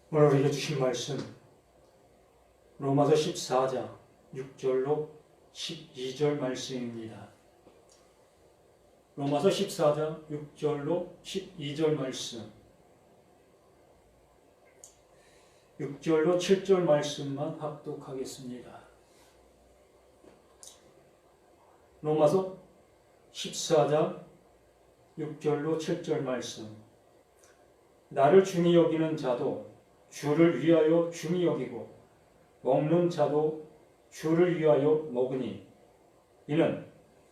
오늘 우리에게 주신 말씀 로마서 14장 6절로 12절 말씀입니다. 로마서 14장 6절로 12절 말씀, 6절로 7절 말씀만 합독하겠습니다. 로마서 14장 6절로 7절 말씀. 나를 중히 여기는 자도 주를 위하여 중히 여기고 먹는 자도 주를 위하여 먹으니 이는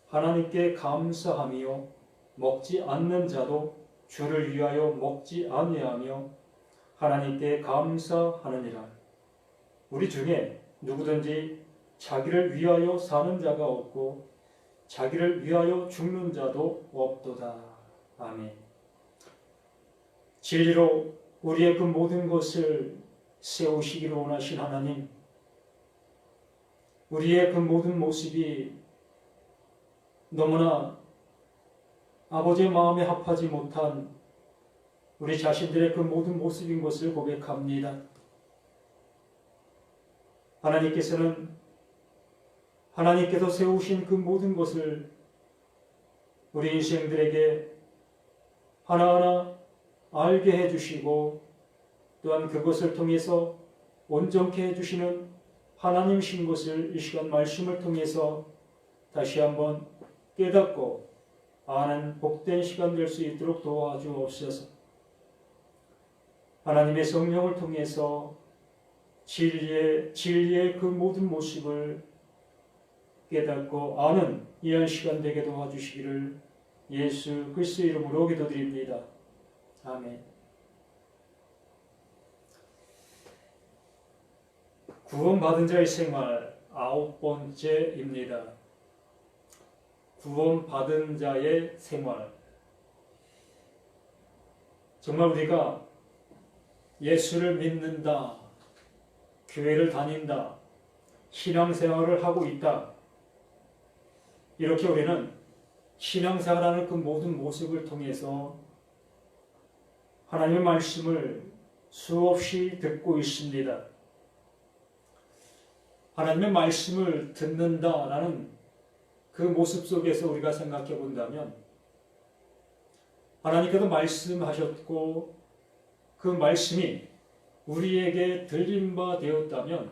하나님께 감사하며 먹지 않는 자도 주를 위하여 먹지 아니하며 하나님께 감사하느니라. 우리 중에 누구든지 자기를 위하여 사는 자가 없고 자기를 위하여 죽는 자도 없도다. 아멘. 진리로 우리의 그 모든 것을 세우시기를 원하신 하나님, 우리의 그 모든 모습이 너무나 아버지의 마음에 합하지 못한 우리 자신들의 그 모든 모습인 것을 고백합니다. 하나님께서 세우신 그 모든 것을 우리 인생들에게 하나하나 알게 해주시고 또한 그것을 통해서 온전케 해주시는 하나님이신 것을 이 시간 말씀을 통해서 다시 한번 깨닫고 아는 복된 시간 될 수 있도록 도와주옵소서. 하나님의 성령을 통해서 진리의 그 모든 모습을 깨닫고 아는 이한 시간 되게 도와주시기를 예수 그리스도의 이름으로 기도드립니다. 아멘. 구원받은 자의 생활 9번째입니다. 구원받은 자의 생활. 정말 우리가 예수를 믿는다, 교회를 다닌다, 신앙생활을 하고 있다, 이렇게 우리는 신앙생활하는 그 모든 모습을 통해서 하나님의 말씀을 수없이 듣고 있습니다. 하나님의 말씀을 듣는다라는 그 모습 속에서 우리가 생각해 본다면 하나님께서 말씀하셨고 그 말씀이 우리에게 들린 바 되었다면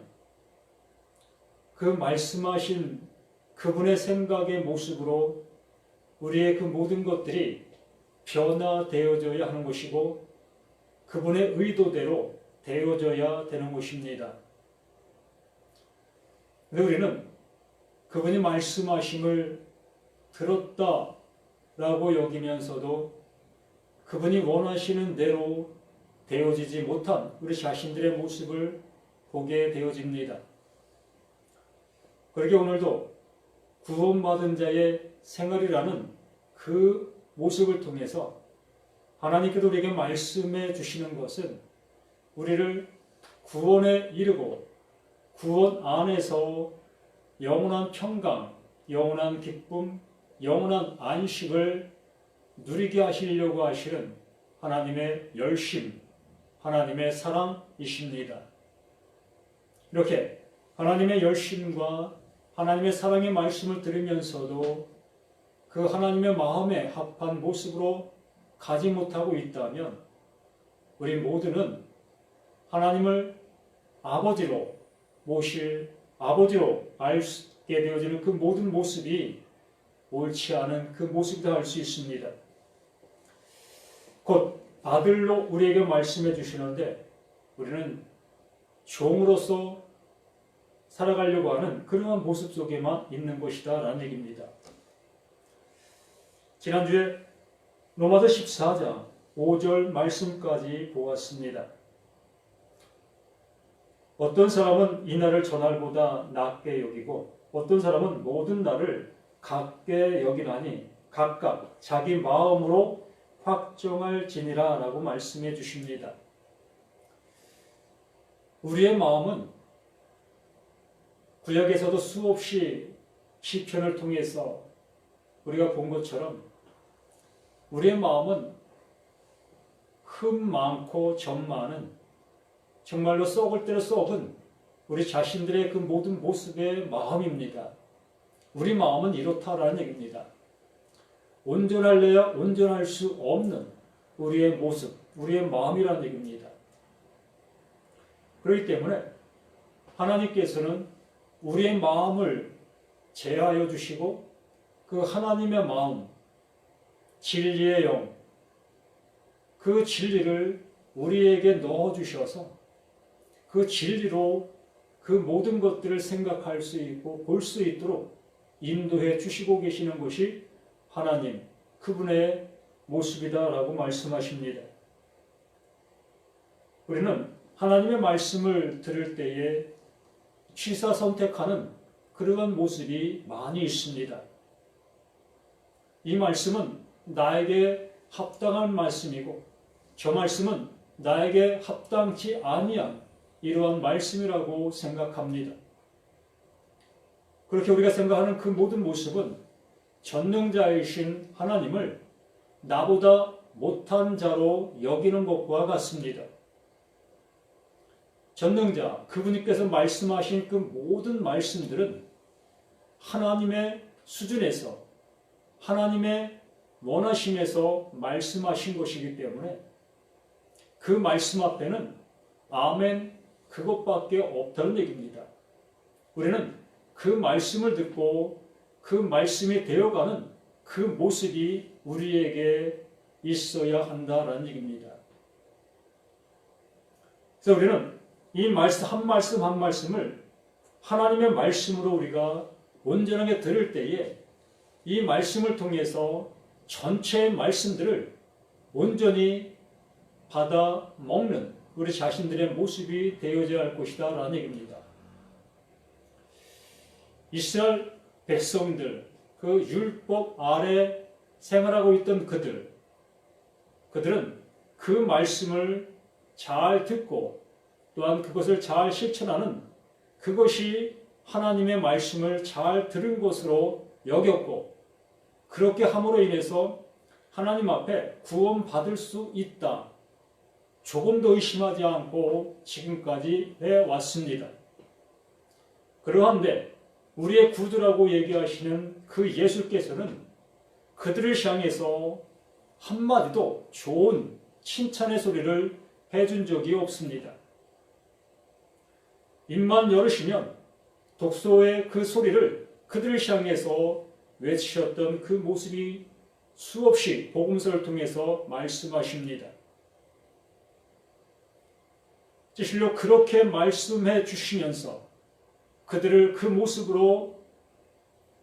그 말씀하신 그분의 생각의 모습으로 우리의 그 모든 것들이 변화되어져야 하는 것이고 그분의 의도대로 되어져야 되는 것입니다. 근데 우리는 그분이 말씀하심을 들었다라고 여기면서도 그분이 원하시는 대로 되어지지 못한 우리 자신들의 모습을 보게 되어집니다. 그렇게 오늘도 구원받은 자의 생활이라는 그 모습을 통해서 하나님께서 우리에게 말씀해 주시는 것은 우리를 구원에 이르고 구원 안에서 영원한 평강, 영원한 기쁨, 영원한 안식을 누리게 하시려고 하시는 하나님의 열심, 하나님의 사랑이십니다. 이렇게 하나님의 열심과 하나님의 사랑의 말씀을 들으면서도 그 하나님의 마음에 합한 모습으로 가지 못하고 있다면 우리 모두는 하나님을 아버지로 모실, 아버지로 알게 되어지는 그 모든 모습이 옳지 않은 그 모습이다 할 수 있습니다. 곧 아들로 우리에게 말씀해 주시는데 우리는 종으로서 살아가려고 하는 그러한 모습 속에만 있는 것이다 라는 얘기입니다. 지난주에 로마서 14장 5절 말씀까지 보았습니다. 어떤 사람은 이 날을 저날보다 낮게 여기고 어떤 사람은 모든 날을 같게 여기나니 각각 자기 마음으로 확정할지니라 라고 말씀해 주십니다. 우리의 마음은 구약에서도 수없이 시편을 통해서 우리가 본 것처럼 우리의 마음은 흠 많고 점 많은 정말로 썩을 대로 썩은 우리 자신들의 그 모든 모습의 마음입니다. 우리 마음은 이렇다라는 얘기입니다. 온전할래야 온전할 수 없는 우리의 모습, 우리의 마음이라는 얘기입니다. 그렇기 때문에 하나님께서는 우리의 마음을 제하여 주시고 그 하나님의 마음, 진리의 영, 그 진리를 우리에게 넣어주셔서 그 진리로 그 모든 것들을 생각할 수 있고 볼 수 있도록 인도해 주시고 계시는 것이 하나님, 그분의 모습이다라고 말씀하십니다. 우리는 하나님의 말씀을 들을 때에 취사 선택하는 그러한 모습이 많이 있습니다. 이 말씀은 나에게 합당한 말씀이고 저 말씀은 나에게 합당치 아니한 이러한 말씀이라고 생각합니다. 그렇게 우리가 생각하는 그 모든 모습은 전능자이신 하나님을 나보다 못한 자로 여기는 것과 같습니다. 전능자, 그분께서 말씀하신 그 모든 말씀들은 하나님의 수준에서 하나님의 원하심에서 말씀하신 것이기 때문에 그 말씀 앞에는 아멘 그것밖에 없다는 얘기입니다. 우리는 그 말씀을 듣고 그 말씀이 되어가는 그 모습이 우리에게 있어야 한다는 얘기입니다. 그래서 우리는 이 말씀 한 말씀 한 말씀을 하나님의 말씀으로 우리가 온전하게 들을 때에 이 말씀을 통해서 전체의 말씀들을 온전히 받아 먹는 우리 자신들의 모습이 되어져야 할 것이다 라는 얘기입니다. 이스라엘 백성들, 그 율법 아래 생활하고 있던 그들은 그 말씀을 잘 듣고 또한 그것을 잘 실천하는 그것이 하나님의 말씀을 잘 들은 것으로 여겼고 그렇게 함으로 인해서 하나님 앞에 구원받을 수 있다. 조금도 의심하지 않고 지금까지 해왔습니다. 그러한데 우리의 구주라고 얘기하시는 그 예수께서는 그들을 향해서 한마디도 좋은 칭찬의 소리를 해준 적이 없습니다. 입만 열으시면 독소의 그 소리를 그들을 향해서 외치셨던 그 모습이 수없이 복음서를 통해서 말씀하십니다. 실로 그렇게 말씀해 주시면서 그들을 그 모습으로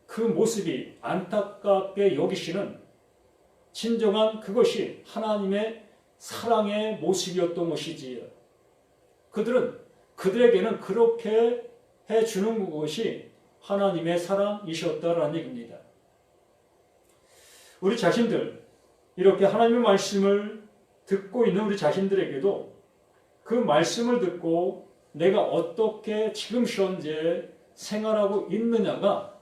그 모습이 안타깝게 여기시는 진정한 그것이 하나님의 사랑의 모습이었던 것이지요. 그들에게는 그렇게 해주는 것이 하나님의 사랑이셨다라는 얘기입니다. 우리 자신들, 이렇게 하나님의 말씀을 듣고 있는 우리 자신들에게도 그 말씀을 듣고 내가 어떻게 지금 현재 생활하고 있느냐가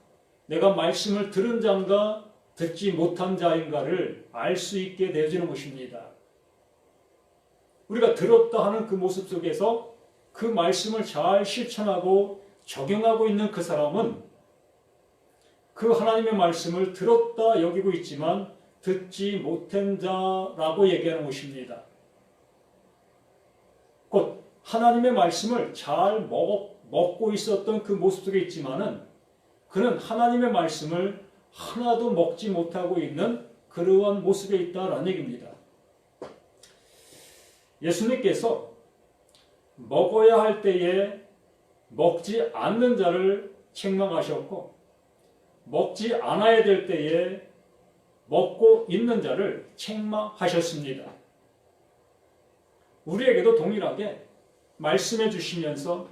내가 말씀을 들은 자인가 듣지 못한 자인가를 알 수 있게 되어지는 것입니다. 우리가 들었다 하는 그 모습 속에서 그 말씀을 잘 실천하고 적용하고 있는 그 사람은 그 하나님의 말씀을 들었다 여기고 있지만 듣지 못한 자라고 얘기하는 것입니다. 곧 하나님의 말씀을 잘 먹고 있었던 그 모습 속에 있지만은 그는 하나님의 말씀을 하나도 먹지 못하고 있는 그러한 모습에 있다라는 얘기입니다. 예수님께서 먹어야 할 때에 먹지 않는 자를 책망하셨고 먹지 않아야 될 때에 먹고 있는 자를 책망하셨습니다. 우리에게도 동일하게 말씀해 주시면서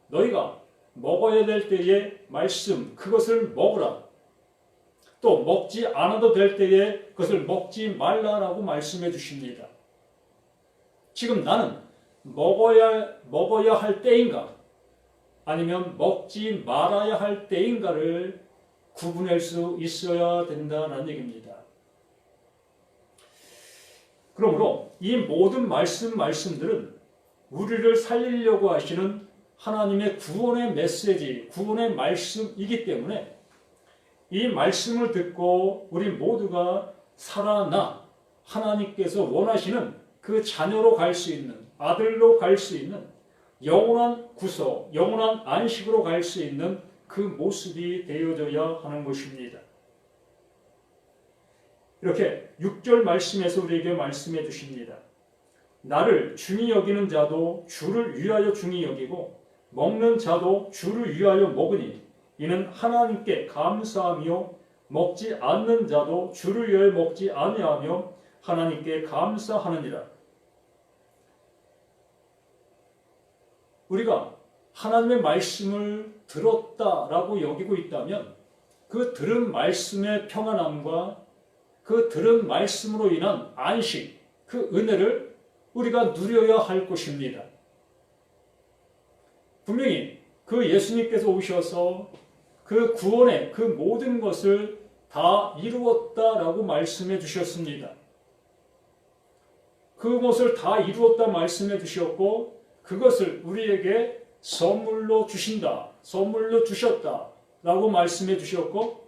너희가 먹어야 될 때에 말씀 그것을 먹으라. 또 먹지 않아도 될 때에 그것을 먹지 말라라고 말씀해 주십니다. 지금 나는 먹어야 할 때인가 아니면 먹지 말아야 할 때인가를 구분할 수 있어야 된다는 얘기입니다. 그러므로 이 모든 말씀들은 우리를 살리려고 하시는 하나님의 구원의 메시지, 구원의 말씀이기 때문에 이 말씀을 듣고 우리 모두가 살아나 하나님께서 원하시는 그 자녀로 갈 수 있는, 아들로 갈 수 있는 영원한 구속, 영원한 안식으로 갈 수 있는 그 모습이 되어져야 하는 것입니다. 이렇게 6절 말씀에서 우리에게 말씀해 주십니다. 나를 중히 여기는 자도 주를 위하여 중히 여기고 먹는 자도 주를 위하여 먹으니 이는 하나님께 감사하며 먹지 않는 자도 주를 위하여 먹지 아니하며 하나님께 감사하느니라. 우리가 하나님의 말씀을 들었다라고 여기고 있다면 그 들은 말씀의 평안함과 그 들은 말씀으로 인한 안식, 그 은혜를 우리가 누려야 할 것입니다. 분명히 그 예수님께서 오셔서 그 구원의 그 모든 것을 다 이루었다라고 말씀해 주셨습니다. 그것을 다 이루었다 말씀해 주셨고 그것을 우리에게 선물로 주신다, 선물로 주셨다라고 말씀해 주셨고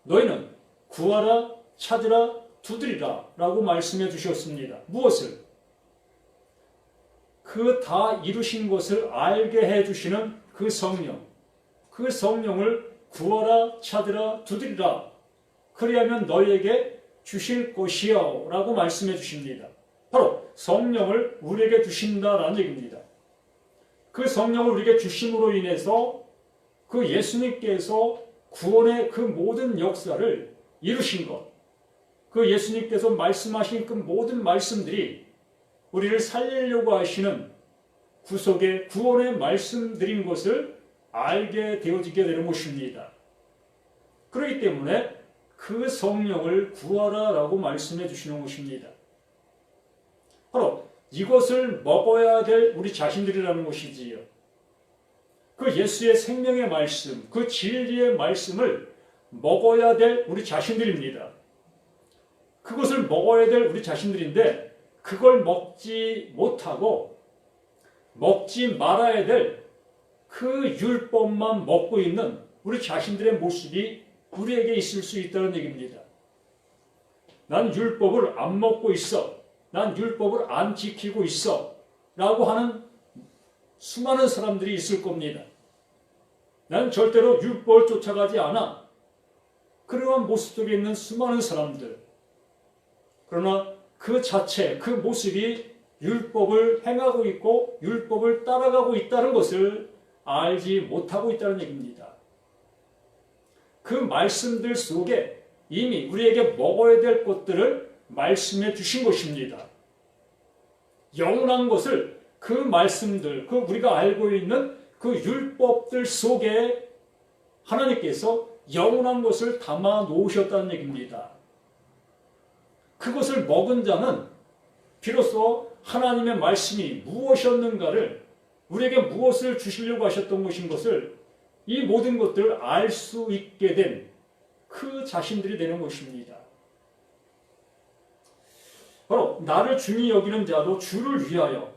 너희는 구하라, 찾으라, 두드리라 라고 말씀해 주셨습니다. 무엇을? 그 다 이루신 것을 알게 해주시는 그 성령, 그 성령을 구하라, 찾으라, 두드리라 그리하면 너희에게 주실 것이요 라고 말씀해 주십니다. 바로 성령을 우리에게 주신다라는 얘기입니다. 그 성령을 우리에게 주심으로 인해서 그 예수님께서 구원의 그 모든 역사를 이루신 것, 그 예수님께서 말씀하신 그 모든 말씀들이 우리를 살리려고 하시는 구속의 구원의 말씀드린 것을 알게 되어지게 되는 것입니다. 그렇기 때문에 그 성령을 구하라 라고 말씀해 주시는 것입니다. 바로 이것을 먹어야 될 우리 자신들이라는 것이지요. 그 예수의 생명의 말씀, 그 진리의 말씀을 먹어야 될 우리 자신들입니다. 그것을 먹어야 될 우리 자신들인데 그걸 먹지 못하고 먹지 말아야 될 그 율법만 먹고 있는 우리 자신들의 모습이 우리에게 있을 수 있다는 얘기입니다. 난 율법을 안 먹고 있어. 난 율법을 안 지키고 있어. 라고 하는 수많은 사람들이 있을 겁니다. 난 절대로 율법을 쫓아가지 않아. 그러한 모습 속에 있는 수많은 사람들. 그러나 그 자체, 그 모습이 율법을 행하고 있고 율법을 따라가고 있다는 것을 알지 못하고 있다는 얘기입니다. 그 말씀들 속에 이미 우리에게 먹어야 될 것들을 말씀해 주신 것입니다. 영원한 것을 그 말씀들, 그 우리가 알고 있는 그 율법들 속에 하나님께서 영원한 것을 담아 놓으셨다는 얘기입니다. 그것을 먹은 자는 비로소 하나님의 말씀이 무엇이었는가를 우리에게 무엇을 주시려고 하셨던 것인 것을 이 모든 것들을 알 수 있게 된 그 자신들이 되는 것입니다. 바로 나를 중히 여기는 자도 주를 위하여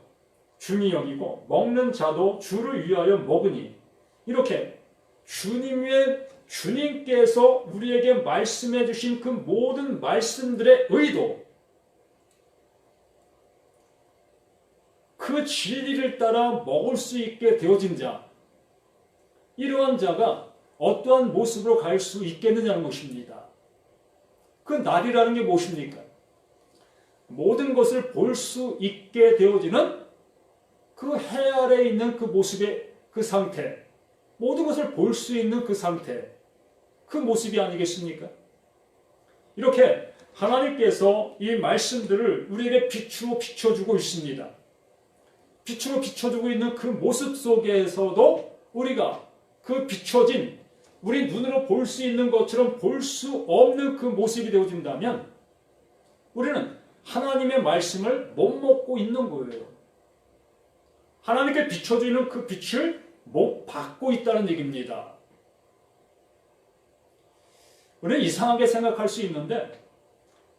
중히 여기고 먹는 자도 주를 위하여 먹으니 이렇게 주님께서 우리에게 말씀해 주신 그 모든 말씀들의 의도 그 진리를 따라 먹을 수 있게 되어진 자 이러한 자가 어떠한 모습으로 갈 수 있겠느냐는 것입니다. 그 날이라는 게 무엇입니까? 모든 것을 볼 수 있게 되어지는 그 해 아래에 있는 그 모습의 그 상태, 모든 것을 볼 수 있는 그 상태, 그 모습이 아니겠습니까? 이렇게 하나님께서 이 말씀들을 우리에게 빛으로 비춰주고 있습니다. 빛으로 비춰주고 있는 그 모습 속에서도 우리가 그 비춰진 우리 눈으로 볼 수 있는 것처럼 볼 수 없는 그 모습이 되어진다면 우리는 하나님의 말씀을 못 먹고 있는 거예요. 하나님께 비춰주는 그 빛을 못 받고 있다는 얘기입니다. 우리는 이상하게 생각할 수 있는데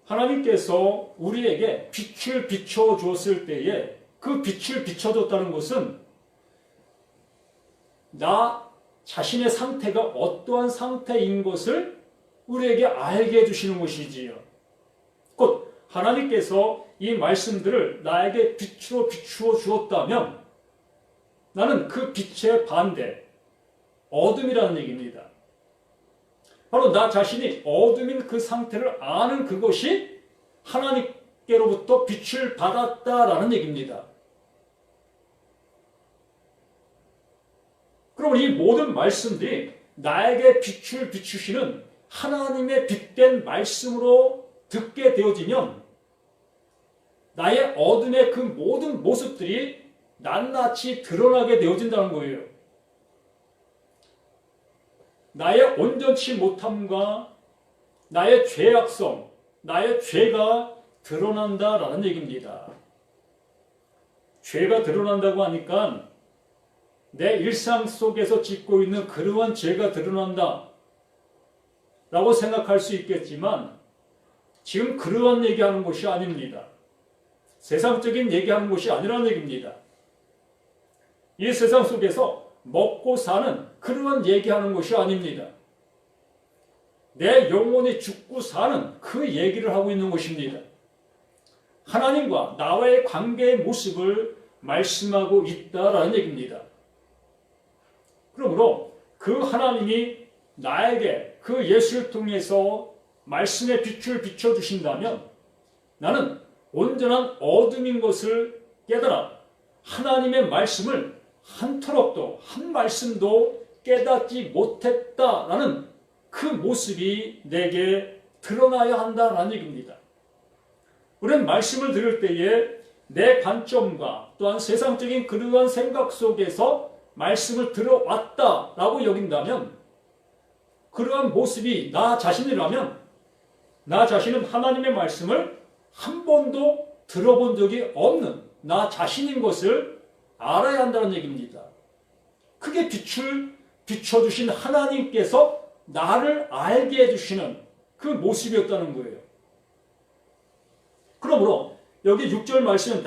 하나님께서 우리에게 빛을 비춰주었을 때에 그 빛을 비춰줬다는 것은 나 자신의 상태가 어떠한 상태인 것을 우리에게 알게 해주시는 것이지요. 곧 하나님께서 이 말씀들을 나에게 빛으로 비추어 주었다면 나는 그 빛의 반대, 어둠이라는 얘기입니다. 바로 나 자신이 어둠인 그 상태를 아는 그것이 하나님께로부터 빛을 받았다라는 얘기입니다. 그럼 이 모든 말씀들이 나에게 빛을 비추시는 하나님의 빛된 말씀으로 듣게 되어지면 나의 어둠의 그 모든 모습들이 낱낱이 드러나게 되어진다는 거예요. 나의 온전치 못함과 나의 죄악성, 나의 죄가 드러난다라는 얘기입니다. 죄가 드러난다고 하니까 내 일상 속에서 짓고 있는 그러한 죄가 드러난다 라고 생각할 수 있겠지만 지금 그러한 얘기하는 것이 아닙니다. 세상적인 얘기하는 것이 아니라는 얘기입니다. 이 세상 속에서 먹고 사는 그러한 얘기하는 것이 아닙니다. 내 영혼이 죽고 사는 그 얘기를 하고 있는 것입니다. 하나님과 나와의 관계의 모습을 말씀하고 있다라는 얘기입니다. 그러므로 그 하나님이 나에게 그 예수를 통해서 말씀의 빛을 비춰주신다면 나는 온전한 어둠인 것을 깨달아 하나님의 말씀을 한토록도 한 말씀도 깨닫지 못했다라는 그 모습이 내게 드러나야 한다는 얘기입니다. 우리는 말씀을 들을 때에 내 관점과 또한 세상적인 그러한 생각 속에서 말씀을 들어왔다라고 여긴다면 그러한 모습이 나 자신이라면 나 자신은 하나님의 말씀을 한 번도 들어본 적이 없는 나 자신인 것을 알아야 한다는 얘기입니다. 그게 빛을 비춰주신 하나님께서 나를 알게 해주시는 그 모습이었다는 거예요. 그러므로 여기 6절 말씀은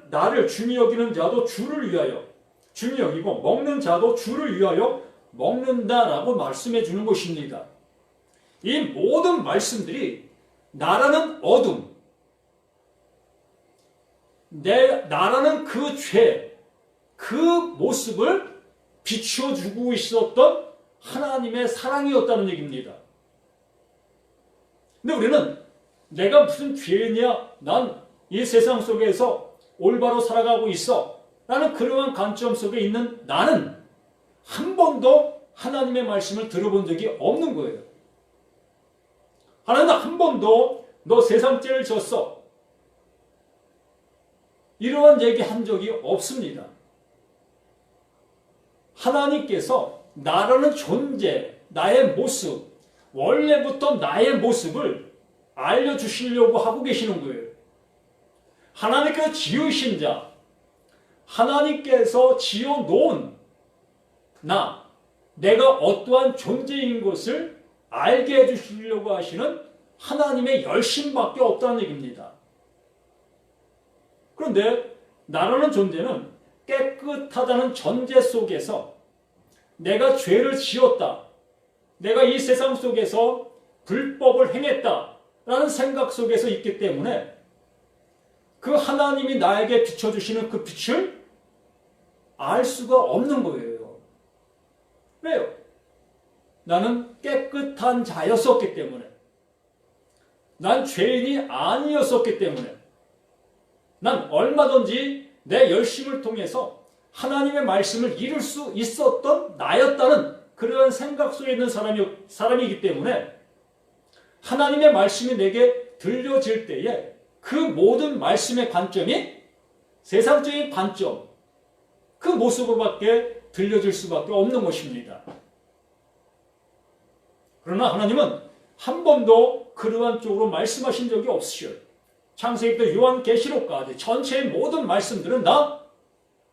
나를 중히 여기는 자도 주를 위하여 중히 여기고 먹는 자도 주를 위하여 먹는다라고 말씀해 주는 것입니다. 이 모든 말씀들이 나라는 어둠, 나라는 그 죄, 그 모습을 비추어 주고 있었던 하나님의 사랑이었다는 얘기입니다. 근데 우리는 내가 무슨 죄냐, 난 이 세상 속에서 올바로 살아가고 있어 라는 그러한 관점 속에 있는 나는 한 번도 하나님의 말씀을 들어본 적이 없는 거예요. 하나님은 한 번도 너 세상 죄를 졌어 이러한 얘기 한 적이 없습니다. 하나님께서 나라는 존재, 나의 모습, 원래부터 나의 모습을 알려주시려고 하고 계시는 거예요. 하나님께서 지으신 자, 하나님께서 지어놓은 내가 어떠한 존재인 것을 알게 해주시려고 하시는 하나님의 열심밖에 없다는 얘기입니다. 그런데 나라는 존재는 깨끗하다는 전제 속에서 내가 죄를 지었다, 내가 이 세상 속에서 불법을 행했다라는 생각 속에서 있기 때문에 그 하나님이 나에게 비춰주시는 그 빛을 알 수가 없는 거예요. 왜요? 나는 깨끗한 자였었기 때문에, 난 죄인이 아니었었기 때문에, 난 얼마든지 내 열심을 통해서 하나님의 말씀을 이룰 수 있었던 나였다는 그런 생각 속에 있는 사람이기 때문에 하나님의 말씀이 내게 들려질 때에 그 모든 말씀의 관점이 세상적인 관점, 그 모습으로밖에 들려질 수밖에 없는 것입니다. 그러나 하나님은 한 번도 그러한 쪽으로 말씀하신 적이 없으셔요. 창세기부터 요한계시록까지 전체의 모든 말씀들은 다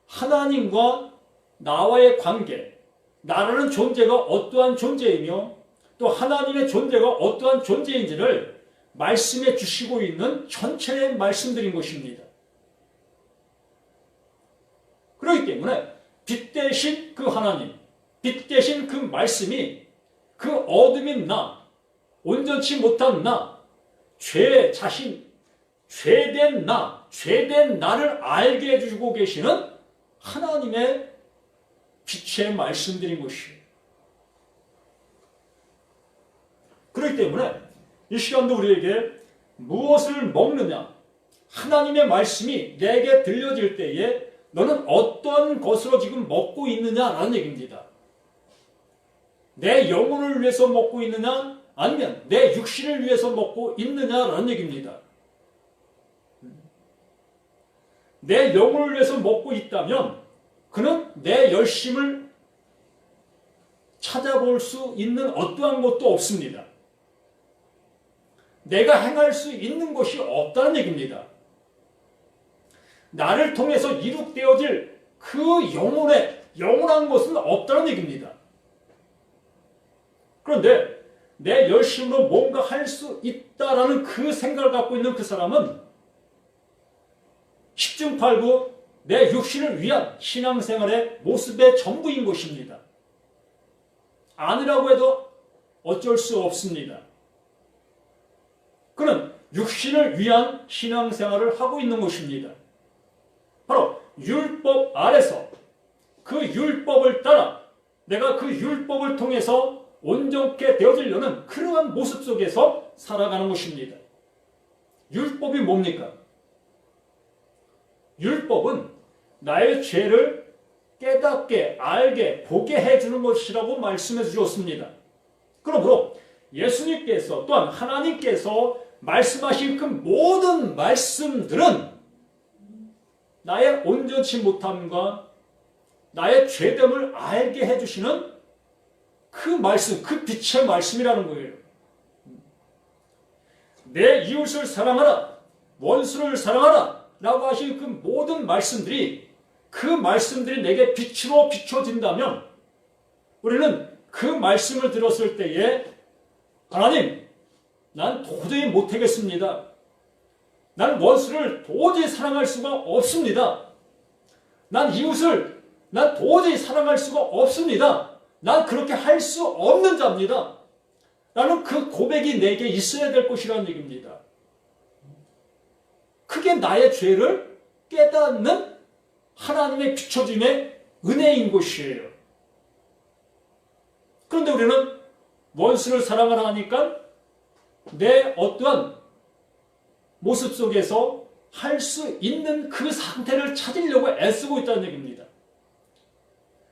하나님과 나와의 관계, 나라는 존재가 어떠한 존재이며 또 하나님의 존재가 어떠한 존재인지를 말씀해 주시고 있는 전체의 말씀들인 것입니다. 그렇기 때문에 빛 대신 그 하나님, 빛 대신 그 말씀이 그 어둠인 나, 온전치 못한 나, 죄된 나를 알게 해주고 계시는 하나님의 빛의 말씀들인 것이에요. 그렇기 때문에 이 시간도 우리에게 무엇을 먹느냐, 하나님의 말씀이 내게 들려질 때에 너는 어떤 것으로 지금 먹고 있느냐라는 얘기입니다. 내 영혼을 위해서 먹고 있느냐, 아니면 내 육신을 위해서 먹고 있느냐라는 얘기입니다. 내 영혼을 위해서 먹고 있다면 그는 내 열심을 찾아볼 수 있는 어떠한 것도 없습니다. 내가 행할 수 있는 것이 없다는 얘기입니다. 나를 통해서 이룩되어질 그 영원한 것은 없다는 얘기입니다. 그런데 내 열심으로 뭔가 할 수 있다라는 그 생각을 갖고 있는 그 사람은 십중팔구 내 육신을 위한 신앙생활의 모습의 전부인 것입니다. 아니라고 해도 어쩔 수 없습니다. 그는 육신을 위한 신앙생활을 하고 있는 것입니다. 바로 율법 아래서 그 율법을 따라 내가 그 율법을 통해서 온전케 되어지려는 그러한 모습 속에서 살아가는 것입니다. 율법이 뭡니까? 율법은 나의 죄를 깨닫게, 알게, 보게 해주는 것이라고 말씀해 주셨습니다. 그러므로 예수님께서 또한 하나님께서 말씀하신 그 모든 말씀들은 나의 온전치 못함과 나의 죄됨을 알게 해주시는 그 말씀, 그 빛의 말씀이라는 거예요. 내 이웃을 사랑하라, 원수를 사랑하라 라고 하신 그 모든 말씀들이 그 말씀들이 내게 빛으로 비춰진다면 우리는 그 말씀을 들었을 때에 하나님, 난 도저히 못하겠습니다. 난 원수를 도저히 사랑할 수가 없습니다. 난 이웃을 도저히 사랑할 수가 없습니다. 난 그렇게 할 수 없는 자입니다. 라는 그 고백이 내게 있어야 될 것이라는 얘기입니다. 그게 나의 죄를 깨닫는 하나님의 비춰짐의 은혜인 것이에요. 그런데 우리는 원수를 사랑하라 하니까 내 어떠한 모습 속에서 할 수 있는 그 상태를 찾으려고 애쓰고 있다는 얘기입니다.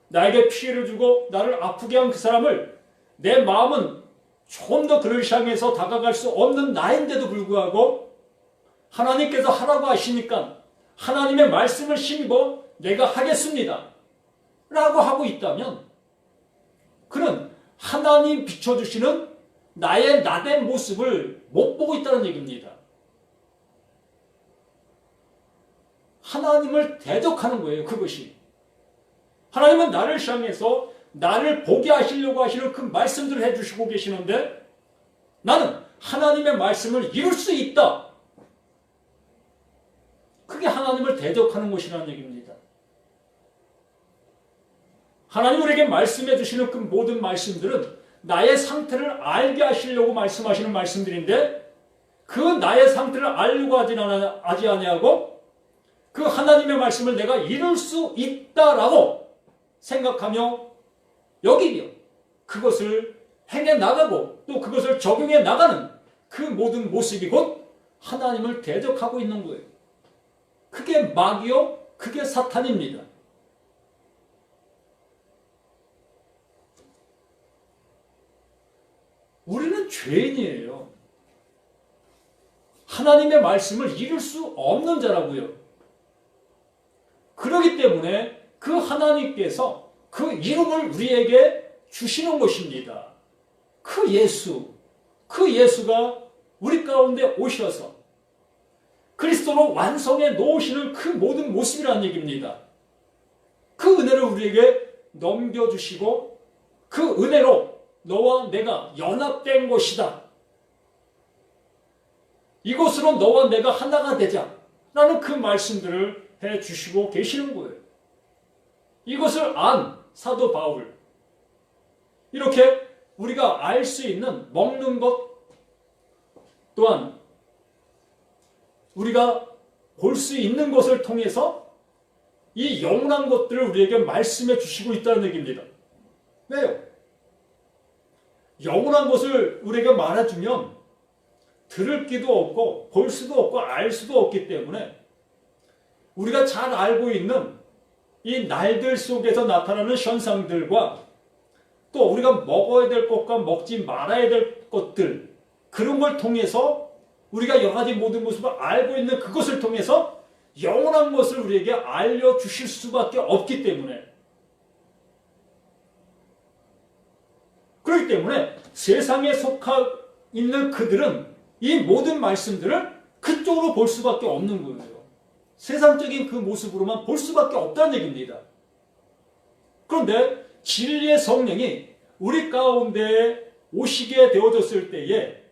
나에게 피해를 주고 나를 아프게 한 그 사람을 내 마음은 좀 더 그를 향해서 다가갈 수 없는 나인데도 불구하고 하나님께서 하라고 하시니까 하나님의 말씀을 힘입어 내가 하겠습니다 라고 하고 있다면 그는 하나님 비춰주시는 나의 나된 모습을 못 보고 있다는 얘기입니다. 하나님을 대적하는 거예요. 그것이. 하나님은 나를 향해서 나를 보게 하시려고 하시는 그 말씀들을 해주시고 계시는데 나는 하나님의 말씀을 이룰 수 있다. 그게 하나님을 대적하는 것이라는 얘기입니다. 하나님 우리에게 말씀해 주시는 그 모든 말씀들은 나의 상태를 알게 하시려고 말씀하시는 말씀들인데 그 나의 상태를 알려고 하지 아니하고 그 하나님의 말씀을 내가 이룰 수 있다라고 생각하며 여기며 그것을 행해 나가고 또 그것을 적용해 나가는 그 모든 모습이 곧 하나님을 대적하고 있는 거예요. 그게 마귀요, 그게 사탄입니다. 우리는 죄인이에요. 하나님의 말씀을 이룰 수 없는 자라고요. 그렇기 때문에 그 하나님께서 그 이름을 우리에게 주시는 것입니다. 그 예수가 우리 가운데 오셔서 그리스도로 완성해 놓으시는 그 모든 모습이라는 얘기입니다. 그 은혜를 우리에게 넘겨주시고 그 은혜로 너와 내가 연합된 것이다. 이것으로 너와 내가 하나가 되자 라는 그 말씀들을 해주시고 계시는 거예요. 이것을 안 사도 바울. 이렇게 우리가 알 수 있는 먹는 것 또한 우리가 볼 수 있는 것을 통해서 이 영원한 것들을 우리에게 말씀해 주시고 있다는 얘기입니다. 왜요? 영원한 것을 우리에게 말해주면 들을 기도 없고 볼 수도 없고 알 수도 없기 때문에 우리가 잘 알고 있는 이 날들 속에서 나타나는 현상들과 또 우리가 먹어야 될 것과 먹지 말아야 될 것들, 그런 걸 통해서 우리가 여러 가지 모든 모습을 알고 있는 그것을 통해서 영원한 것을 우리에게 알려주실 수밖에 없기 때문에, 그렇기 때문에 세상에 속하 있는 그들은 이 모든 말씀들을 그쪽으로 볼 수밖에 없는 거예요. 세상적인 그 모습으로만 볼 수밖에 없다는 얘기입니다. 그런데 진리의 성령이 우리 가운데 오시게 되어졌을 때에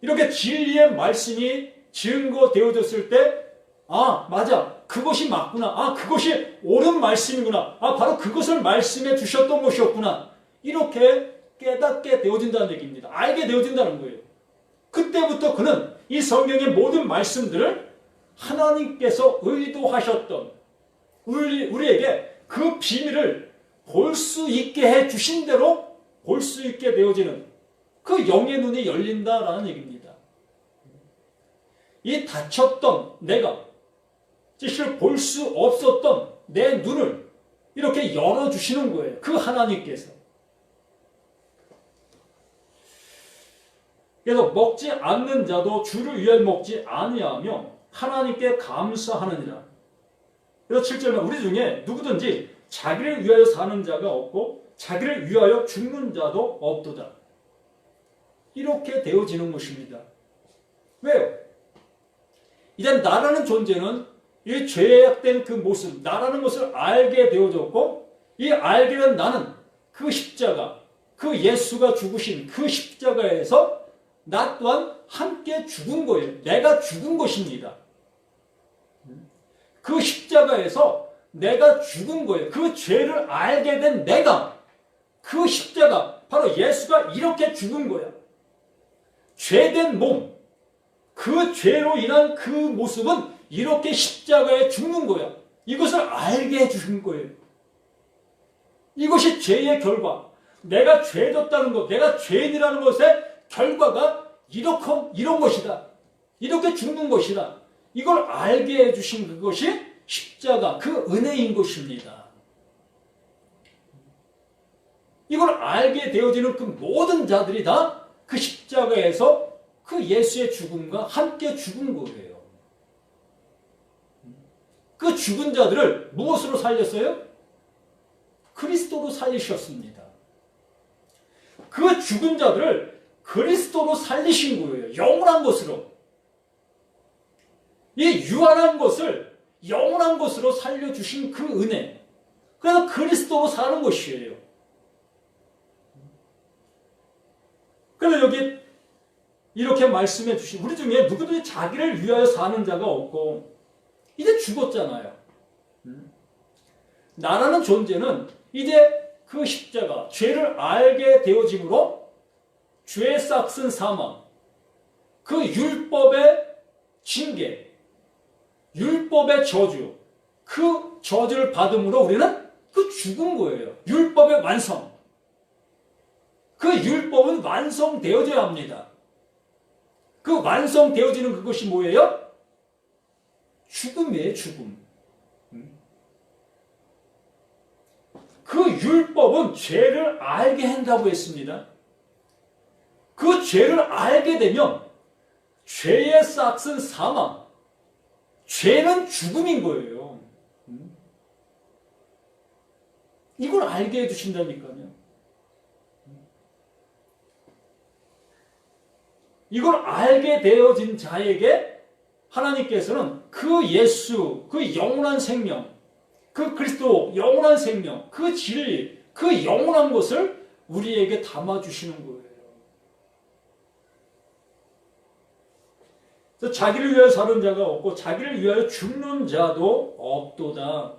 이렇게 진리의 말씀이 증거되어졌을 때, 아, 맞아, 그것이 맞구나, 아, 그것이 옳은 말씀이구나, 아, 바로 그것을 말씀해 주셨던 것이었구나, 이렇게 깨닫게 되어진다는 얘기입니다. 알게 되어진다는 거예요. 그때부터 그는 이 성경의 모든 말씀들을 하나님께서 의도하셨던 우리에게 그 비밀을 볼 수 있게 해 주신 대로 볼 수 있게 되어지는 그 영의 눈이 열린다라는 얘기입니다. 이 닫혔던 내가 사실 볼 수 없었던 내 눈을 이렇게 열어주시는 거예요. 그 하나님께서. 그래서 먹지 않는 자도 주를 위하여 먹지 아니하며 하나님께 감사하느니라. 그래서 7절에 우리 중에 누구든지 자기를 위하여 사는 자가 없고 자기를 위하여 죽는 자도 없도다. 이렇게 되어지는 것입니다. 왜요? 이제 나라는 존재는 이 죄악된 그 모습, 나라는 것을 알게 되어졌고, 이 알게 된 나는 그 십자가, 그 예수가 죽으신 그 십자가에서 나 또한 함께 죽은 거예요. 내가 죽은 것입니다. 그 십자가에서 내가 죽은 거예요. 그 죄를 알게 된 내가, 그 십자가, 바로 예수가 이렇게 죽은 거야. 죄된 몸, 그 죄로 인한 그 모습은 이렇게 십자가에 죽는 거야. 이것을 알게 해주신 거예요. 이것이 죄의 결과. 내가 죄졌다는 것, 내가 죄인이라는 것의 결과가 이런 것이다. 이렇게 죽는 것이다. 이걸 알게 해주신 그것이 십자가, 그 은혜인 것입니다. 이걸 알게 되어지는 그 모든 자들이 다 그 십자가에서 그 예수의 죽음과 함께 죽은 거예요. 그 죽은 자들을 무엇으로 살렸어요? 그리스도로 살리셨습니다. 그 죽은 자들을 그리스도로 살리신 거예요. 영원한 것으로. 이 유한한 것을 영원한 것으로 살려주신 그 은혜. 그래서 그리스도로 사는 것이에요. 그래서 여기 이렇게 말씀해 주신, 우리 중에 누구든지 자기를 위하여 사는 자가 없고 이제 죽었잖아요. 나라는 존재는 이제 그 십자가, 죄를 알게 되어짐으로 죄의 싹슨 사망, 그 율법의 징계, 율법의 저주, 그 저주를 받음으로 우리는 그 죽은 거예요. 율법의 완성. 그 율법은 완성되어져야 합니다. 그 완성되어지는 그것이 뭐예요? 죽음이에요, 죽음. 그 율법은 죄를 알게 한다고 했습니다. 그 죄를 알게 되면 죄의 싹슨 사망, 죄는 죽음인 거예요. 이걸 알게 해주신다니까요. 이걸 알게 되어진 자에게 하나님께서는 그 예수, 그 영원한 생명, 그 그리스도 영원한 생명, 그 진리, 그 영원한 것을 우리에게 담아주시는 거예요. 그래서 자기를 위하여 사는 자가 없고 자기를 위하여 죽는 자도 없도다.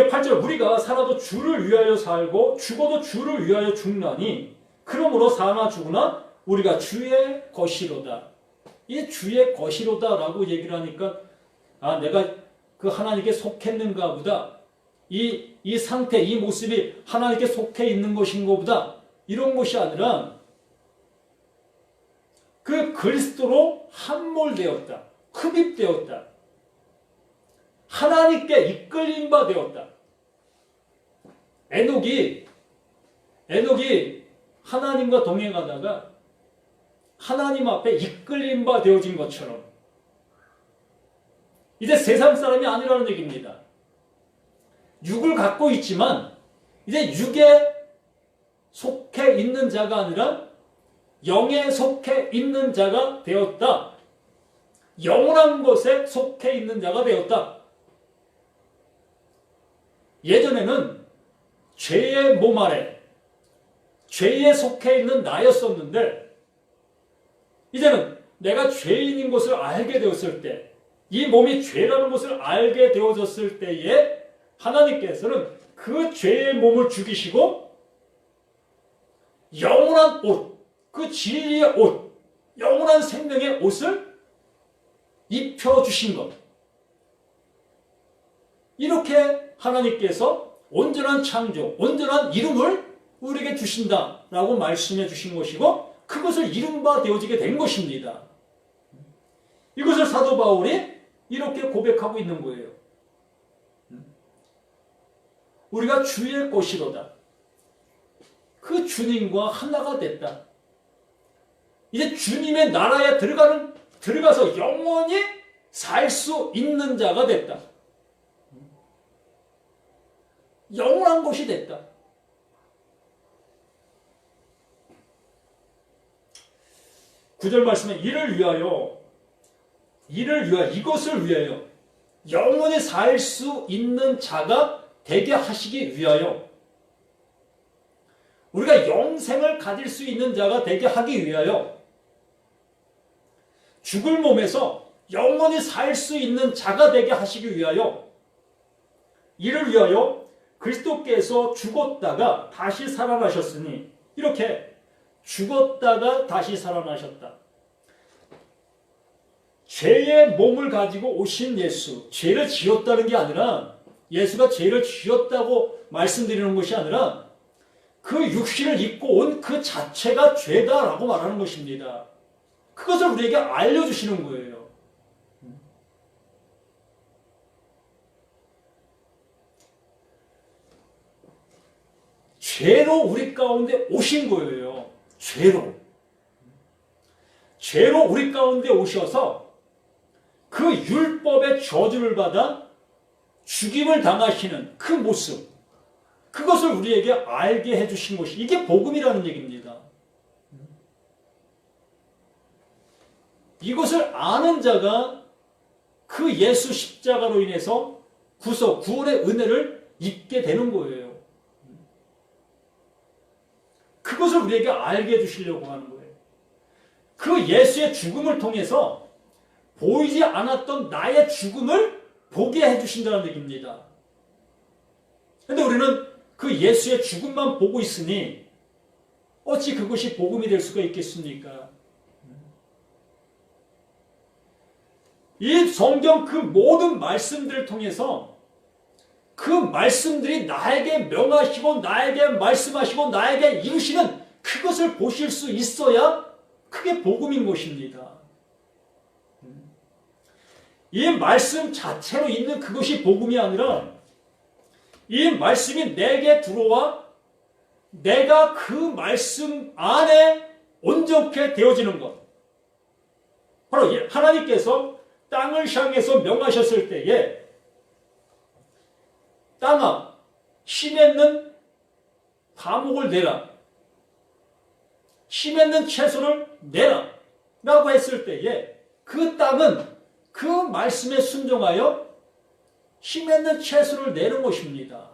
8절 우리가 살아도 주를 위하여 살고 죽어도 주를 위하여 죽나니 그러므로 사나 죽으나 우리가 주의 것이로다. 이 주의 것이로다라고 얘기를 하니까 내가 그 하나님께 속했는가 보다. 이 상태, 이 모습이 하나님께 속해 있는 것인가 보다. 이런 것이 아니라 그 그리스도로 함몰되었다. 흡입되었다. 하나님께 이끌림 바 되었다. 에녹이 하나님과 동행하다가 하나님 앞에 이끌림 바 되어진 것처럼 이제 세상 사람이 아니라는 얘기입니다. 육을 갖고 있지만 이제 육에 속해 있는 자가 아니라 영에 속해 있는 자가 되었다. 영원한 것에 속해 있는 자가 되었다. 예전에는 죄의 몸 아래 죄에 속해 있는 나였었는데 이제는 내가 죄인인 것을 알게 되었을 때 이 몸이 죄라는 것을 알게 되어졌을 때에 하나님께서는 그 죄의 몸을 죽이시고 영원한 옷, 그 진리의 옷, 영원한 생명의 옷을 입혀주신 것. 이렇게 하나님께서 온전한 창조, 온전한 이름을 우리에게 주신다라고 말씀해 주신 것이고 그것을 이른바 되어지게 된 것입니다. 이것을 사도 바울이 이렇게 고백하고 있는 거예요. 우리가 주의 것이로다. 그 주님과 하나가 됐다. 이제 주님의 나라에 들어가서 영원히 살 수 있는 자가 됐다. 영원한 것이 됐다. 구절 말씀에 이것을 위하여 영원히 살 수 있는 자가 되게 하시기 위하여 우리가 영생을 가질 수 있는 자가 되게 하기 위하여 죽을 몸에서 영원히 살 수 있는 자가 되게 하시기 위하여 이를 위하여 그리스도께서 죽었다가 다시 살아나셨으니 이렇게 죽었다가 다시 살아나셨다. 죄의 몸을 가지고 오신 예수, 죄를 지었다는 게 아니라 예수가 죄를 지었다고 말씀드리는 것이 아니라 그 육신을 입고 온 그 자체가 죄다라고 말하는 것입니다. 그것을 우리에게 알려주시는 거예요. 죄로 우리 가운데 오신 거예요. 죄로 우리 가운데 오셔서 그 율법의 저주를 받아 죽임을 당하시는 그 모습, 그것을 우리에게 알게 해주신 것이 이게 복음이라는 얘기입니다. 이것을 아는 자가 그 예수 십자가로 인해서 구원의 은혜를 입게 되는 거예요. 그것을 우리에게 알게 해주시려고 하는 거예요. 그 예수의 죽음을 통해서 보이지 않았던 나의 죽음을 보게 해주신다는 얘기입니다. 그런데 우리는 그 예수의 죽음만 보고 있으니 어찌 그것이 복음이 될 수가 있겠습니까? 이 성경 그 모든 말씀들을 통해서 그 말씀들이 나에게 명하시고 나에게 말씀하시고 나에게 이루시는 그것을 보실 수 있어야 그게 복음인 것입니다. 이 말씀 자체로 있는 그것이 복음이 아니라 이 말씀이 내게 들어와 내가 그 말씀 안에 온전케 되어지는 것. 바로 하나님께서 땅을 향해서 명하셨을 때에 땅아 심있는 과목을 내라. 심있는 채소를 내라. 라고 했을 때에 그 땅은 그 말씀에 순종하여 심있는 채소를 내는 것입니다.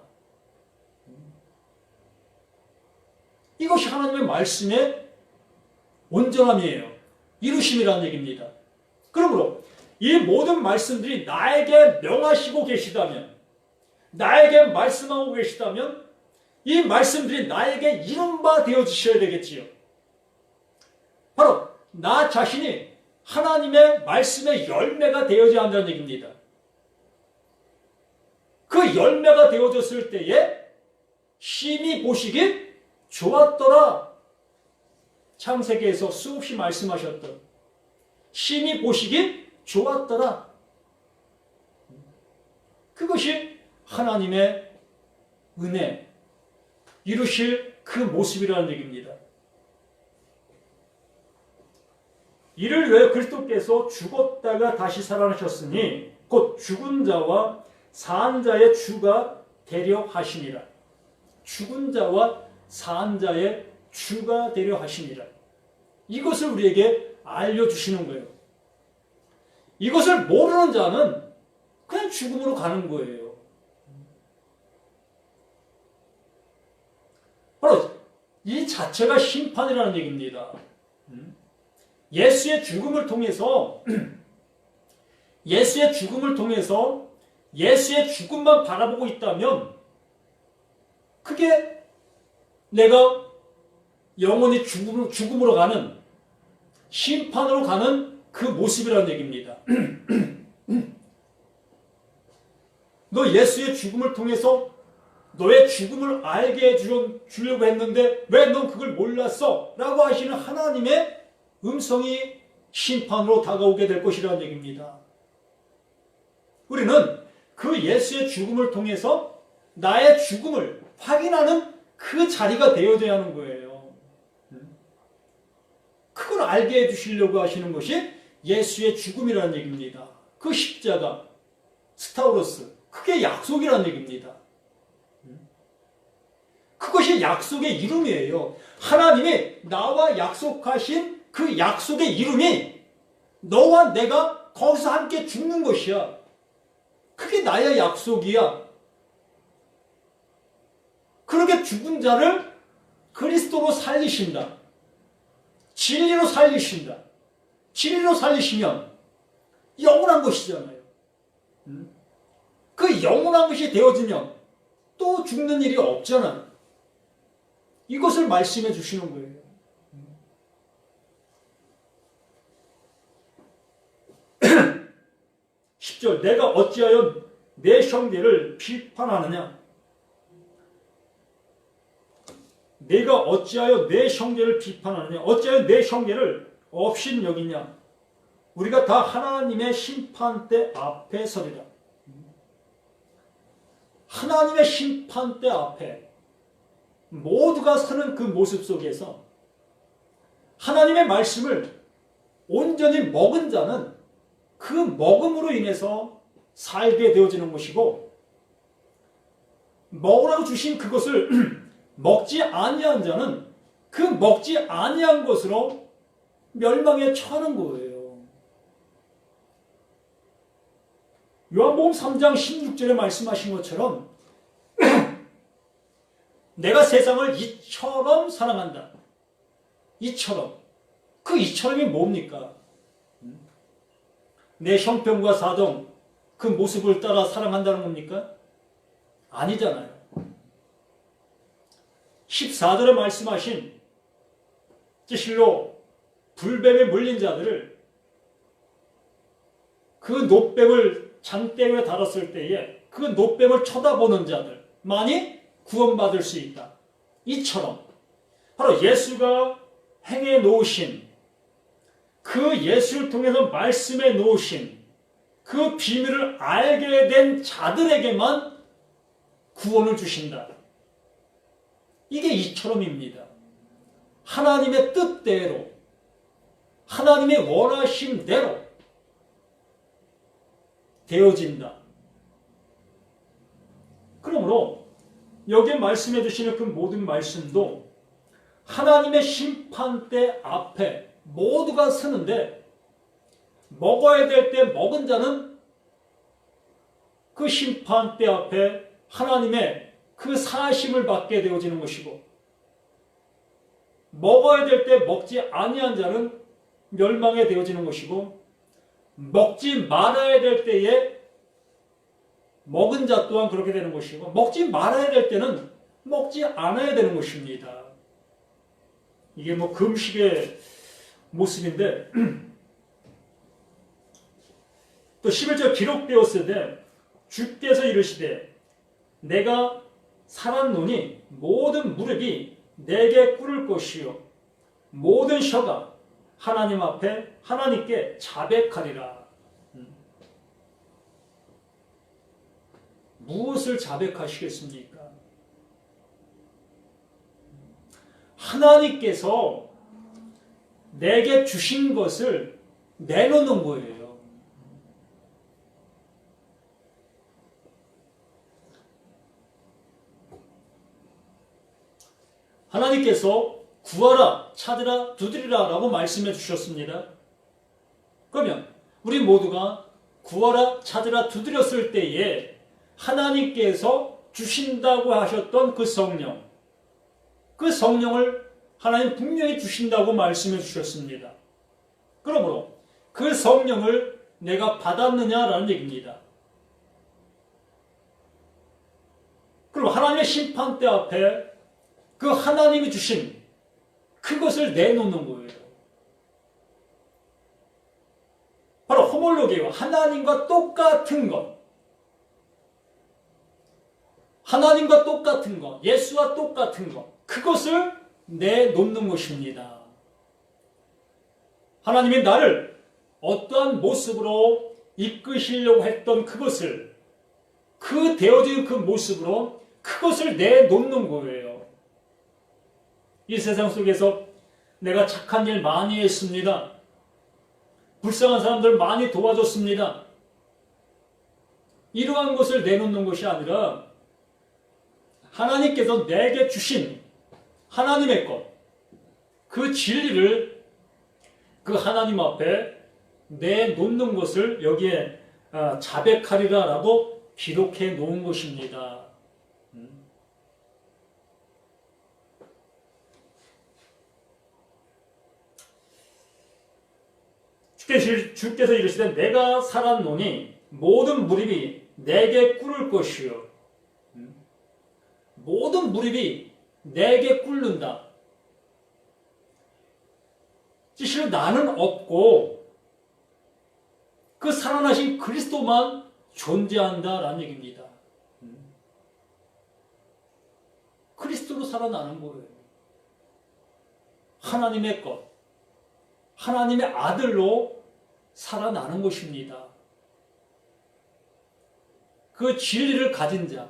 이것이 하나님의 말씀의 온전함이에요. 이루심이라는 얘기입니다. 그러므로 이 모든 말씀들이 나에게 명하시고 계시다면 나에게 말씀하고 계시다면 이 말씀들이 나에게 이룬 바 되어주셔야 되겠지요. 바로 나 자신이 하나님의 말씀의 열매가 되어야 한다는 얘기입니다. 그 열매가 되어졌을 때에 심히 보시기 좋았더라. 창세기에서 수없이 말씀하셨던 심히 보시기 좋았더라. 그것이 하나님의 은혜, 이루실 그 모습이라는 얘기입니다. 이를 위해 그리스도께서 죽었다가 다시 살아나셨으니 곧 죽은 자와 산 자의 주가 되려 하시니라. 죽은 자와 산 자의 주가 되려 하시니라. 이것을 우리에게 알려주시는 거예요. 이것을 모르는 자는 그냥 죽음으로 가는 거예요. 바로 이 자체가 심판이라는 얘기입니다. 예수의 죽음을 통해서 예수의 죽음만 바라보고 있다면 그게 내가 영원히 죽음으로 가는 심판으로 가는 그 모습이라는 얘기입니다. 너 예수의 죽음을 통해서 너의 죽음을 알게 해주려고 했는데 왜 넌 그걸 몰랐어? 라고 하시는 하나님의 음성이 심판으로 다가오게 될 것이라는 얘기입니다. 우리는 그 예수의 죽음을 통해서 나의 죽음을 확인하는 그 자리가 되어야 하는 거예요. 그걸 알게 해주시려고 하시는 것이 예수의 죽음이라는 얘기입니다. 그 십자가, 스타우로스, 그게 약속이라는 얘기입니다. 그것이 약속의 이름이에요. 하나님이 나와 약속하신 그 약속의 이름이 너와 내가 거기서 함께 죽는 것이야. 그게 나의 약속이야. 그렇게 죽은 자를 그리스도로 살리신다. 진리로 살리신다. 진리로 살리시면 영원한 것이잖아요. 그 영원한 것이 되어지면 또 죽는 일이 없잖아요. 이것을 말씀해 주시는 거예요. 10절 내가 어찌하여 내 형제를 비판하느냐? 내가 어찌하여 내 형제를 비판하느냐? 어찌하여 내 형제를 업신여기냐? 우리가 다 하나님의 심판대 앞에 서리라. 하나님의 심판대 앞에 모두가 서는 그 모습 속에서 하나님의 말씀을 온전히 먹은 자는 그 먹음으로 인해서 살게 되어지는 것이고, 먹으라고 주신 그것을 먹지 아니한 자는 그 먹지 아니한 것으로 멸망에 처하는 거예요. 요한복음 3장 16절에 말씀하신 것처럼 내가 세상을 이처럼 사랑한다. 이처럼. 그 이처럼이 뭡니까? 내 형편과 사정, 그 모습을 따라 사랑한다는 겁니까? 아니잖아요. 14절에 말씀하신 실로 불뱀에 물린 자들을 그 노뱀을 장대에 달았을 때에 그 노뱀을 쳐다보는 자들만이 구원받을 수 있다. 이처럼 바로 예수가 행해 놓으신 그 예수를 통해서 말씀해 놓으신 그 비밀을 알게 된 자들에게만 구원을 주신다. 이게 이처럼입니다. 하나님의 뜻대로, 하나님의 원하신 대로 되어진다. 그러므로 여기에 말씀해 주시는 그 모든 말씀도 하나님의 심판대 앞에 모두가 서는데 먹어야 될 때 먹은 자는 그 심판대 앞에 하나님의 그 사심을 받게 되어지는 것이고, 먹어야 될 때 먹지 아니한 자는 멸망에 되어지는 것이고, 먹지 말아야 될 때에 먹은 자 또한 그렇게 되는 것이고 먹지 말아야 될 때는 먹지 않아야 되는 것입니다. 이게 뭐 금식의 모습인데 또 11절 기록되었으되 주께서 이르시되 내가 살았노니 모든 무릎이 내게 꿇을 것이요 모든 혀가 하나님 앞에 하나님께 자백하리라. 무엇을 자백하시겠습니까? 하나님께서 내게 주신 것을 내놓는 거예요. 하나님께서 구하라, 찾으라, 두드리라 라고 말씀해 주셨습니다. 그러면 우리 모두가 구하라, 찾으라, 두드렸을 때에 하나님께서 주신다고 하셨던 그 성령을 하나님 분명히 주신다고 말씀해 주셨습니다. 그러므로 그 성령을 내가 받았느냐라는 얘기입니다. 그럼 하나님의 심판대 앞에 그 하나님이 주신 그것을 내놓는 거예요. 바로 호몰로게요. 하나님과 똑같은 것. 하나님과 똑같은 것. 예수와 똑같은 것. 그것을 내놓는 것입니다. 하나님이 나를 어떠한 모습으로 이끄시려고 했던 그것을 그 되어진 그 모습으로 그것을 내놓는 거예요. 이 세상 속에서 내가 착한 일 많이 했습니다. 불쌍한 사람들 많이 도와줬습니다. 이러한 것을 내놓는 것이 아니라 하나님께서 내게 주신 하나님의 것, 그 진리를 그 하나님 앞에 내놓는 것을 여기에 자백하리라 라고 기록해 놓은 것입니다. 주께서 이르시되 내가 살았노니 모든 무릎이 내게 꿇을 것이요. 모든 무릎이 내게 꿇는다. 사실 나는 없고 그 살아나신 그리스도만 존재한다라는 얘기입니다. 그리스도로 살아나는 거예요. 하나님의 것, 하나님의 아들로 살아나는 것입니다. 그 진리를 가진 자,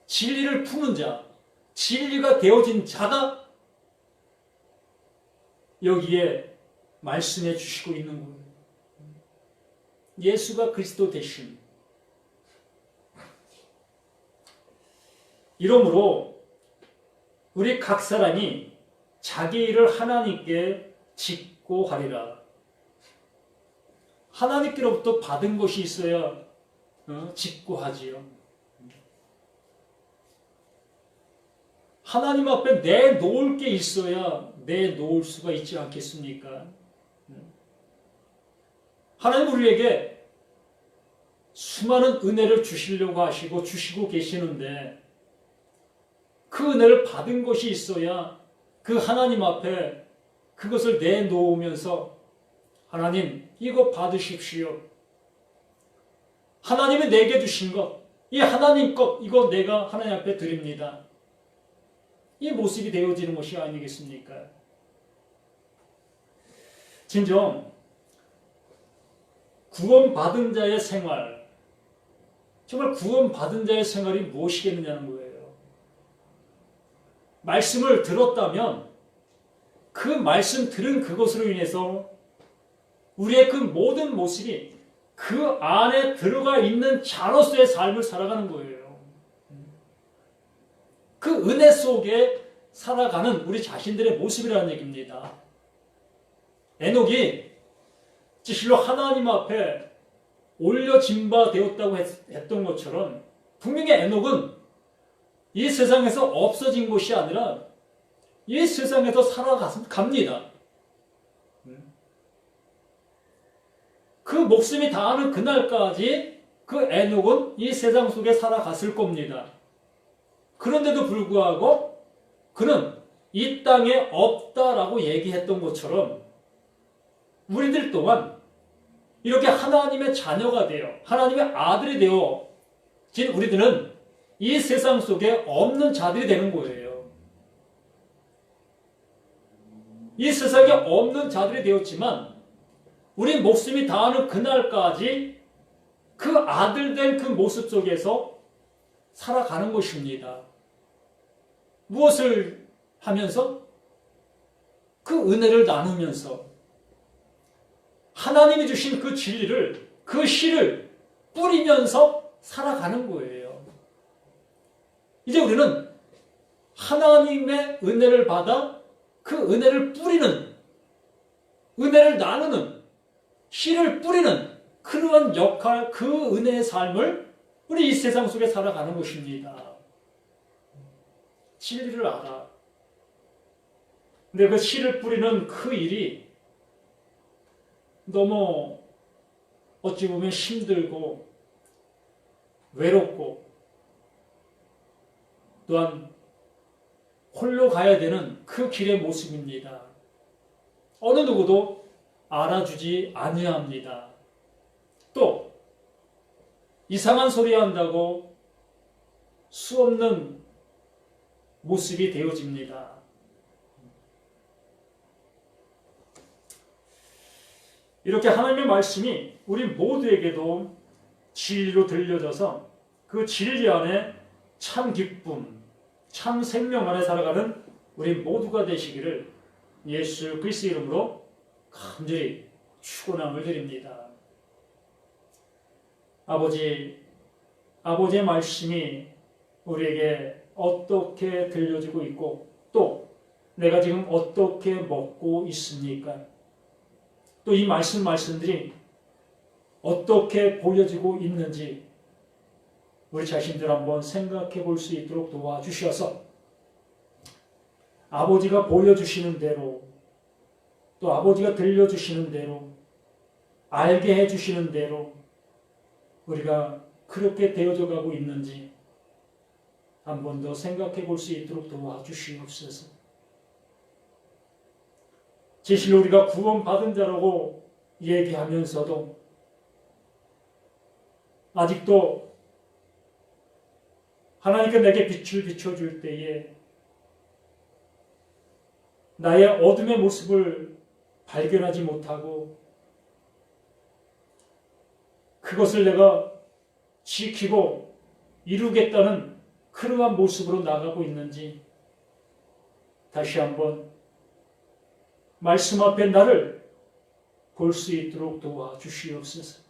진리를 푸는 자, 진리가 되어진 자가 여기에 말씀해 주시고 있는 거예요. 예수가 그리스도 되심. 이러므로 우리 각 사람이 자기 일을 하나님께 짓고 하리라. 하나님께로부터 받은 것이 있어야 짓고 하지요. 하나님 앞에 내놓을 게 있어야 내놓을 수가 있지 않겠습니까? 하나님 우리에게 수많은 은혜를 주시려고 하시고 주시고 계시는데 그 은혜를 받은 것이 있어야 그 하나님 앞에 그것을 내놓으면서 하나님 이거 받으십시오. 하나님이 내게 주신 것, 이 하나님 것 이거 내가 하나님 앞에 드립니다. 이 모습이 되어지는 것이 아니겠습니까? 진정 구원받은 자의 생활, 정말 구원받은 자의 생활이 무엇이겠느냐는 거예요. 말씀을 들었다면 그 말씀 들은 그것으로 인해서 우리의 그 모든 모습이 그 안에 들어가 있는 자로서의 삶을 살아가는 거예요. 그 은혜 속에 살아가는 우리 자신들의 모습이라는 얘기입니다. 에녹이 진실로 하나님 앞에 올려진 바 되었다고 했던 것처럼 분명히 에녹은 이 세상에서 없어진 것이 아니라 이 세상에서 살아갑니다. 그 목숨이 다하는 그날까지 그 에녹은 이 세상 속에 살아갔을 겁니다. 그런데도 불구하고 그는 이 땅에 없다라고 얘기했던 것처럼 우리들 또한 이렇게 하나님의 자녀가 되어 하나님의 아들이 되어진 우리들은 이 세상 속에 없는 자들이 되는 거예요. 이 세상에 없는 자들이 되었지만 우리 목숨이 다하는 그날까지 그 아들된 그 모습 속에서 살아가는 것입니다. 무엇을 하면서? 그 은혜를 나누면서 하나님이 주신 그 진리를, 그 씨를 뿌리면서 살아가는 거예요. 이제 우리는 하나님의 은혜를 받아 그 은혜를 뿌리는, 은혜를 나누는, 씨를 뿌리는 그러한 역할, 그 은혜의 삶을 우리 이 세상 속에 살아가는 것입니다. 진리를 알아. 근데 그 씨를 뿌리는 그 일이 너무 어찌 보면 힘들고 외롭고 또한 홀로 가야 되는 그 길의 모습입니다. 어느 누구도 알아주지 아니합니다. 또 이상한 소리 한다고 수없는 모습이 되어집니다. 이렇게 하나님의 말씀이 우리 모두에게도 진리로 들려져서 그 진리 안에 참 기쁨, 참 생명 안에 살아가는 우리 모두가 되시기를 예수 그리스도 이름으로 간절히 축원함을 드립니다. 아버지의 말씀이 우리에게 어떻게 들려지고 있고 또 내가 지금 어떻게 먹고 있습니까? 또 이 말씀들이 어떻게 보여지고 있는지 우리 자신들 한번 생각해 볼 수 있도록 도와주셔서 아버지가 보여주시는 대로 또 아버지가 들려주시는 대로 알게 해주시는 대로 우리가 그렇게 되어져 가고 있는지 한 번 더 생각해 볼 수 있도록 도와주시옵소서. 진실로 우리가 구원받은 자라고 얘기하면서도 아직도 하나님께 내게 빛을 비춰줄 때에 나의 어둠의 모습을 발견하지 못하고 그것을 내가 지키고 이루겠다는 그러한 모습으로 나가고 있는지 다시 한번 말씀 앞에 나를 볼 수 있도록 도와주시옵소서.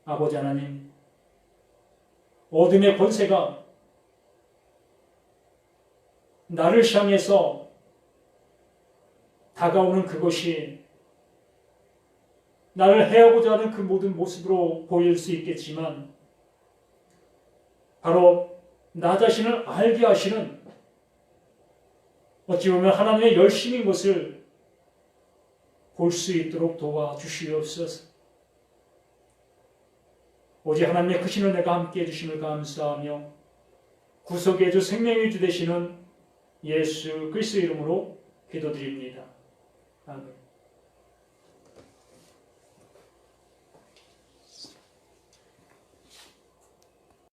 아버지 하나님, 어둠의 권세가 나를 향해서 다가오는 그것이 나를 해하고자 하는 그 모든 모습으로 보일 수 있겠지만 바로 나 자신을 알게 하시는 어찌 보면 하나님의 열심인 것을 볼 수 있도록 도와주시옵소서. 오직 하나님의 크신 은혜가 함께해 주심을 감사하며 구속의 주 생명의 주 되시는 예수 그리스도 이름으로 기도드립니다. 아멘.